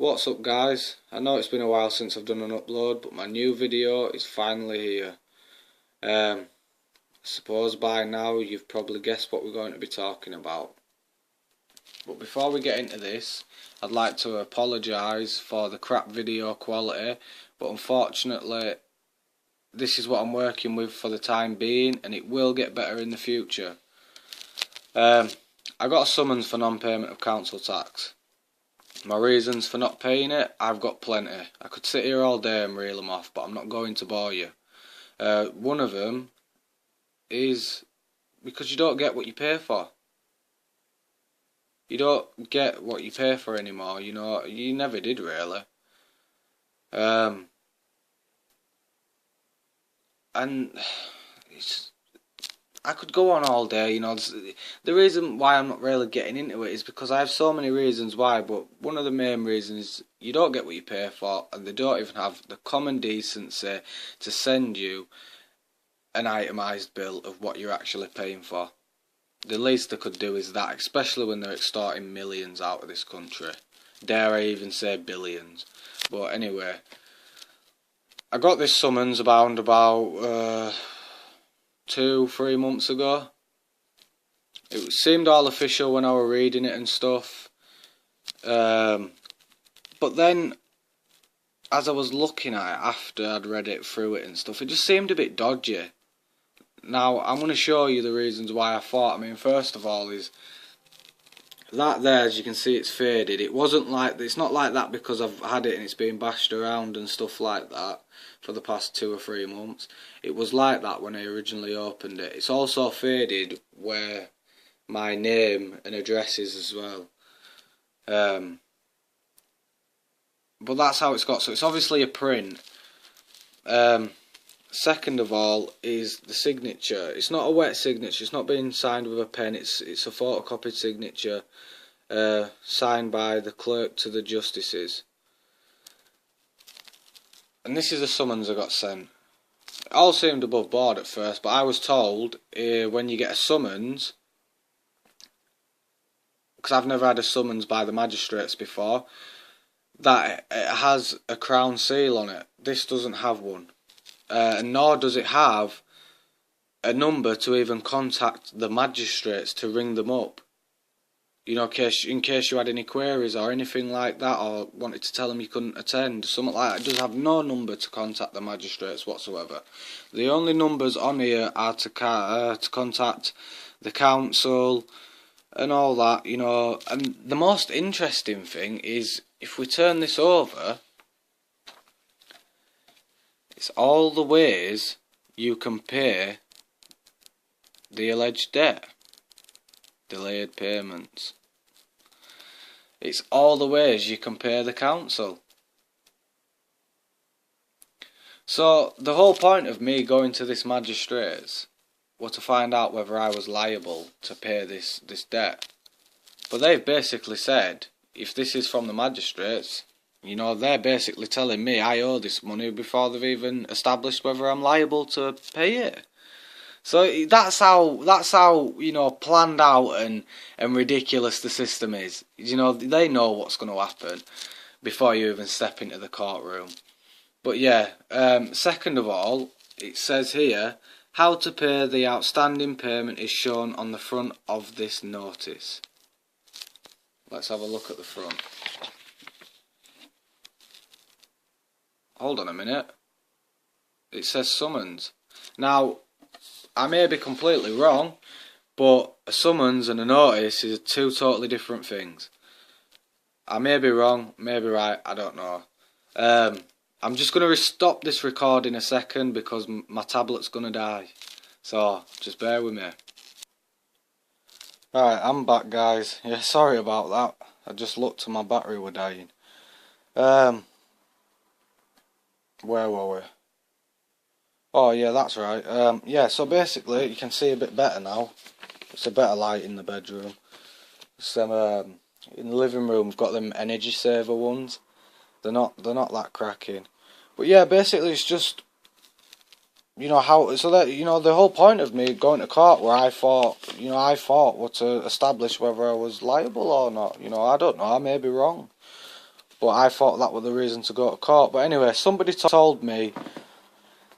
What's up guys? I know it's been a while since I've done an upload, but my new video is finally here. I suppose by now you've probably guessed what we're going to be talking about. But before we get into this, I'd like to apologise for the crap video quality, but unfortunately this is what I'm working with for the time being, and it will get better in the future. I got a summons for non-payment of council tax. My reasons for not paying it, I've got plenty. I could sit here all day and reel them off, but I'm not going to bore you. One of them is because you don't get what you pay for. You don't get what you pay for anymore, you know, you never did really. And I could go on all day, you know. The reason why I'm not really getting into it is because I have so many reasons why, but one of the main reasons is you don't get what you pay for, and they don't even have the common decency to send you an itemised bill of what you're actually paying for. The least they could do is that, especially when they're extorting millions out of this country. Dare I even say billions. But anyway, I got this summons about 2-3 months ago. It seemed all official when I was reading it and stuff, but then as I was looking at it after I'd read it through it and stuff, it just seemed a bit dodgy. Now I'm going to show you the reasons why I thought. I mean, first of all is that there, as you can see, it's faded. It's not like that because I've had it and it's been bashed around and stuff like that for the past 2 or 3 months. It was like that when I originally opened it. It's also faded where my name and address is as well. But that's how it's got. So it's obviously a print. Second of all is the signature. It's not a wet signature. It's not being signed with a pen. It's a photocopied signature signed by the clerk to the justices. And this is a summons I got sent. It all seemed above board at first, but I was told when you get a summons, because I've never had a summons by the magistrates before, that it has a crown seal on it. This doesn't have one. Nor does it have a number to even contact the magistrates to ring them up. You know, in case you had any queries or anything like that, or wanted to tell them you couldn't attend, something like that. It does have no number to contact the magistrates whatsoever. The only numbers on here are to contact the council and all that, you know. And the most interesting thing is, if we turn this over, it's all the ways you can pay the alleged debt. Delayed payments. It's all the ways you can pay the council. So the whole point of me going to this magistrates was to find out whether I was liable to pay this debt. But they've basically said, if this is from the magistrates, you know, they're basically telling me I owe this money before they've even established whether I'm liable to pay it. So that's how you know, planned out and ridiculous the system is. You know, they know what's going to happen before you even step into the courtroom. But yeah, second of all, it says here, how to pay the outstanding payment is shown on the front of this notice. Let's have a look at the front. Hold on a minute. It says summons. Now, I may be completely wrong, but a summons and a notice is two totally different things. I may be wrong, may be right, I don't know. I'm just going to stop this recording a second because my tablet's going to die. So, just bear with me. Right, I'm back guys. Yeah, sorry about that. I just looked and my battery were dying. Where were we? Oh yeah, that's right. Yeah, so basically you can see a bit better now. It's a better light in the bedroom. In the living room we've got them energy saver ones. They're not that cracking. But yeah, basically it's just, you know, the whole point of me going to court where I thought was to establish whether I was liable or not. You know, I don't know, I may be wrong. but I thought that was the reason to go to court. But anyway, somebody told me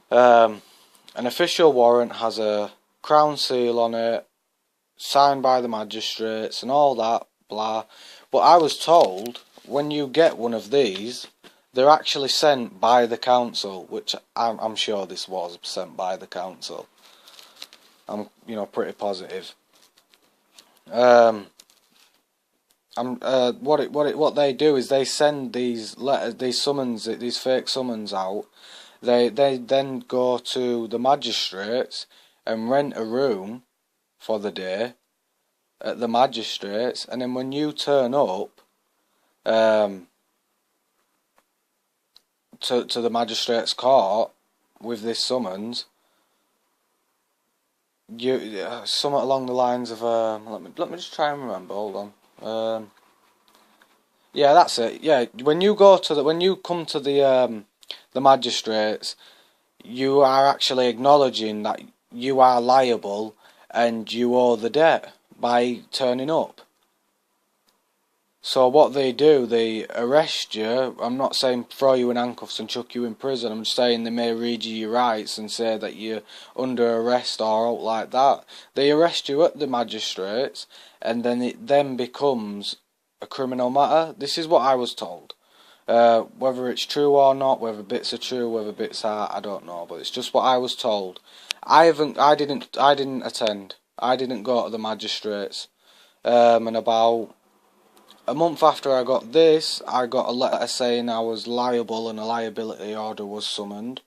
an official warrant has a crown seal on it, signed by the magistrates and all that, blah. But I was told when you get one of these, they're actually sent by the council, which I'm sure this was sent by the council. I'm, pretty positive. What they do is they send these letters, these summons, these fake summons out. They then go to the magistrates and rent a room for the day at the magistrates, and then when you turn up to the magistrates court with this summons, you somewhat along the lines of let me just try and remember. Hold on. Yeah, that's it. Yeah, when you come to the magistrates, you are actually acknowledging that you are liable and you owe the debt by turning up. So what they do, they arrest you. I'm not saying throw you in handcuffs and chuck you in prison. I'm just saying they may read you your rights and say that you're under arrest or out like that. They arrest you at the magistrates, and then it then becomes a criminal matter. This is what I was told. Whether it's true or not, whether bits are true, whether bits are, I don't know. But it's just what I was told. I didn't attend. I didn't go to the magistrates. And about a month after I got this, I got a letter saying I was liable and a liability order was summoned.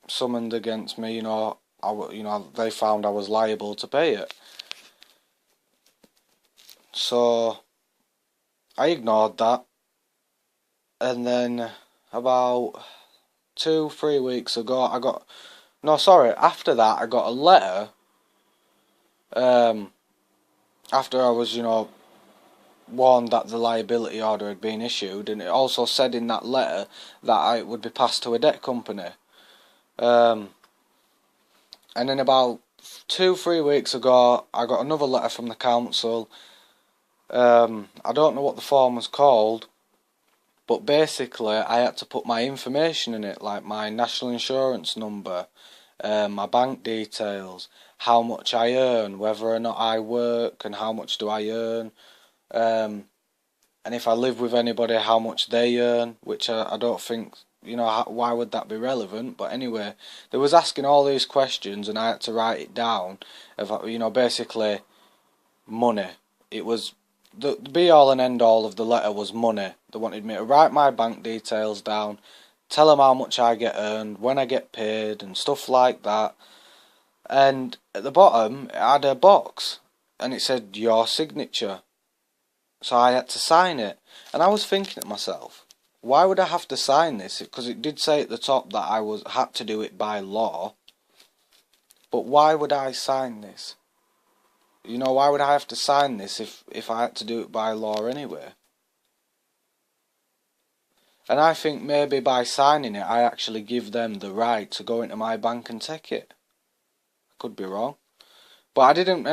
Summoned against me. They found I was liable to pay it. So I ignored that, and then about 2-3 weeks ago, after that I got a letter. After I was, warned that the liability order had been issued, and it also said in that letter that it would be passed to a debt company. And then about 2-3 weeks ago, I got another letter from the council. I don't know what the form was called, but basically I had to put my information in it, like my national insurance number, my bank details, how much I earn, whether or not I work, and how much do I earn, and if I live with anybody, how much they earn, which I don't think, why would that be relevant? But anyway, they was asking all these questions, and I had to write it down, basically money. It was the be all and end all of the letter was money. They wanted me to write my bank details down, tell them how much I get earned, when I get paid, and stuff like that. And at the bottom, it had a box, and it said your signature. So I had to sign it, and I was thinking to myself, why would I have to sign this? Because it did say at the top that I had to do it by law. But why would I sign this? Why would I have to sign this if I had to do it by law anyway? And I think maybe by signing it, I actually give them the right to go into my bank and take it. I could be wrong. But I didn't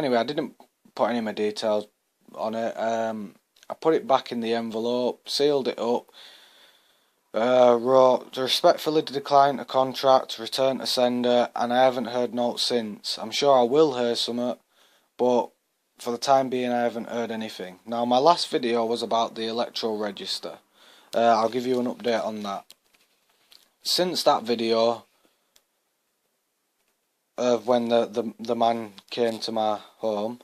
put any of my details on it. I put it back in the envelope, sealed it up, wrote, respectfully decline the contract, return to sender, and I haven't heard note since. I'm sure I will hear something, but for the time being I haven't heard anything. Now, my last video was about the electoral register. I'll give you an update on that. Since that video of when the man came to my home,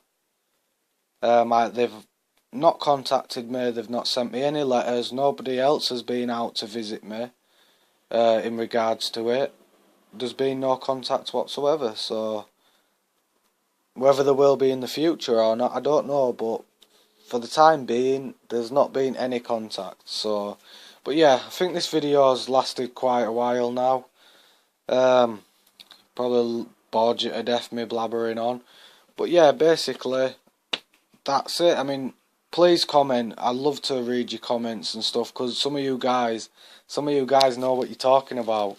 they've not contacted me, they've not sent me any letters, nobody else has been out to visit me in regards to it. There's been no contact whatsoever, so whether there will be in the future or not, I don't know, but for the time being, there's not been any contact. So, but yeah, I think this video has lasted quite a while now. Probably bored you to death me blabbering on. But yeah, basically, that's it. I mean, please comment. I love to read your comments and stuff, because some of you guys know what you're talking about,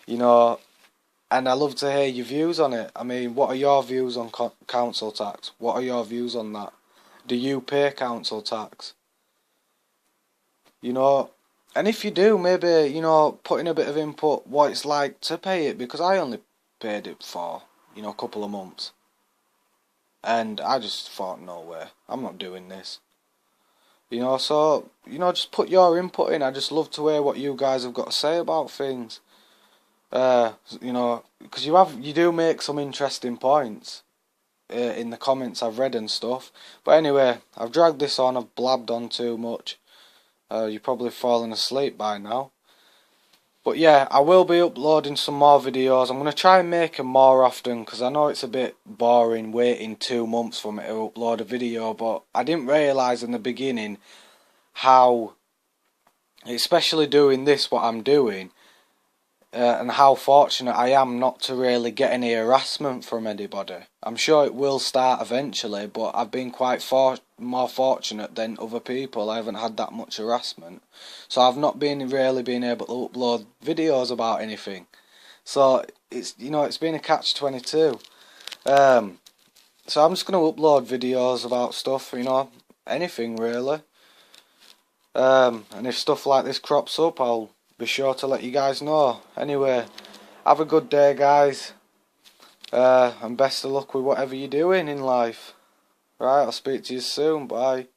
and I love to hear your views on it. I mean, what are your views on council tax? What are your views on that? Do you pay council tax? you know. And if you do, maybe, you know, put in a bit of input what it's like to pay it, because I only paid it for, you know, a couple of months. And I just thought, no way, I'm not doing this. You know, so, you know, just put your input in. I just love to hear what you guys have got to say about things. You know, because you do make some interesting points in the comments I've read and stuff. But anyway, I've dragged this on, I've blabbed on too much. You're probably falling asleep by now. But yeah, I will be uploading some more videos. I'm going to try and make them more often, because I know it's a bit boring waiting 2 months for me to upload a video. But I didn't realise in the beginning how, especially doing this, what I'm doing, and how fortunate I am not to really get any harassment from anybody. I'm sure it will start eventually, but I've been quite more fortunate than other people. I haven't had that much harassment, so I've not really been able to upload videos about anything. So it's, you know, it's been a catch-22. So I'm just going to upload videos about stuff, you know, anything really. And if stuff like this crops up, I'll be sure to let you guys know. Anyway, have a good day, guys. And best of luck with whatever you're doing in life. Right, I'll speak to you soon. Bye.